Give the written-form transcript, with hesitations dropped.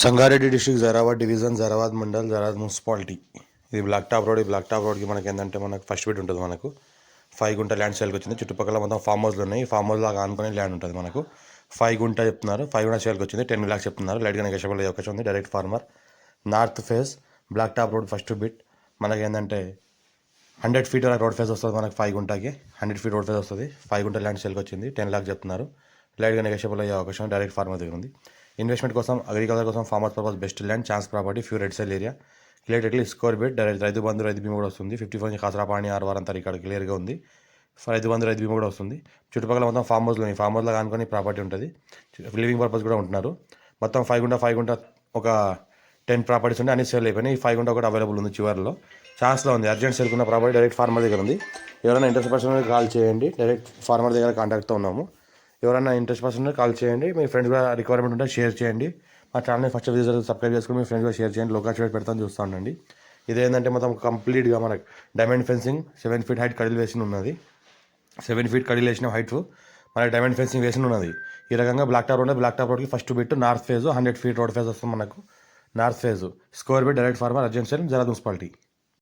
Sangareddy district Zaheerabad division Zaheerabad mandal Zaheerabad municipality. ఇది black top road. ఈ black top రోడ్కి మనకి ఏంటంటే మనకు ఫస్ట్ బిట్ ఉంటుంది. మనకు 5 గుంట ల్యాండ్ సేల్కి వచ్చింది. చుట్టుపక్కల మొత్తం ఫామ్ హౌస్లు ఉన్నాయి. ఫామ్ హౌస్ లాగా ఆనుకునే ల్యాండ్ ఉంటుంది. మనకు 5 గుంట చెప్తున్నారు. 5 గుంట సేల్కి వచ్చింది. 10 lakhs చెప్తున్నారు. లైట్గా నెగోషియబుల్ అయ్యే అవకాశం ఉంది. Direct farmer north face black top road first bit. మనకి ఏంటంటే 100 feet రోడ్ ఫేస్ వస్తుంది. మనకు 5 గుంటకి 100 feet రోడ్ ఫేస్ వస్తుంది. 5 గుంట ల్యాండ్ సేల్కి వచ్చింది. 10 lakhs చెప్తున్నారు. లైట్గా నెగోషియబుల్ అయ్యే అవకాశం డైరెక్ట్ ఫార్మర్ దగ్గర ఉంది. ఇన్వెస్ట్మెంట్ కోసం, అగ్రికల్చర్ కోసం, farmers purpose best land, chance property, few red cell area, clear score bit. Rythu Bandhu, రైతు బీమా కూడా వస్తుంది. 54 నుంచి కాసరాపాణి ఆర్వార్ అంతా ఇక్కడ క్లియర్గా ఉంది. రైతు బంధు, రైతు బీమా కూడా వస్తుంది. చుట్టుపక్కల మొత్తం ఫామ్ హౌస్లో ఫామ్ హౌస్లో అనుకుని ప్రాపర్టీ ఉంటుంది. లివింగ్ పర్పస్ కూడా ఉంటున్నారు. మొత్తం 5 గుంట ఒక 10 ప్రాపర్టీస్ ఉంటే అన్ని సేల్ అయిపోయినాయి. ఈ 5 గుంట కూడా అవైలబుల్ ఉంది. చివరిలో ఛాన్స్లో ఉంది. అర్జెంట్ సేల్ ఉన్న ప్రాపర్టీ డైరెక్ట్ ఫార్మర్ దగ్గర ఉంది. ఎవరైనా ఇంట్రెస్ట్ పర్సన్ కాల్ చేయండి. డైరెక్ట్ ఫార్మర్ దగ్గర కాంటాక్ట్తో ఉన్నాము. ఎవరైనా ఇంట్రెస్ట్ పర్సన్ కాల్ చేయండి. మీ ఫ్రెండ్స్ కూడా రిక్వైర్మెంట్ ఉంటే షేర్ చేయండి. మా ఛానల్ని ఫస్ట్ విజిట్ సబ్స్క్రైబ్ చేసుకుని మీ ఫ్రెండ్స్ కూడా షేర్ చేయండి. లోకాల్ పెడతాను చూస్తూ ఉండండి. ఇదేంటంటే మొత్తం కంప్లీట్గా మనకు డైమండ్ ఫెన్సింగ్ 7 feet హైట్ కడిలు వేసి ఉన్నది. 7 feet కడిలు వేసిన హైట్ మనకి డైమండ్ ఫెన్సింగ్ వేసి ఉన్నది. ఈ రకంగా black top road. Black top రోడ్కి first bit north face 100 feet road face వస్తుంది. మనకు north face score bit direct farmer urgent sale Zaheerabad municipality.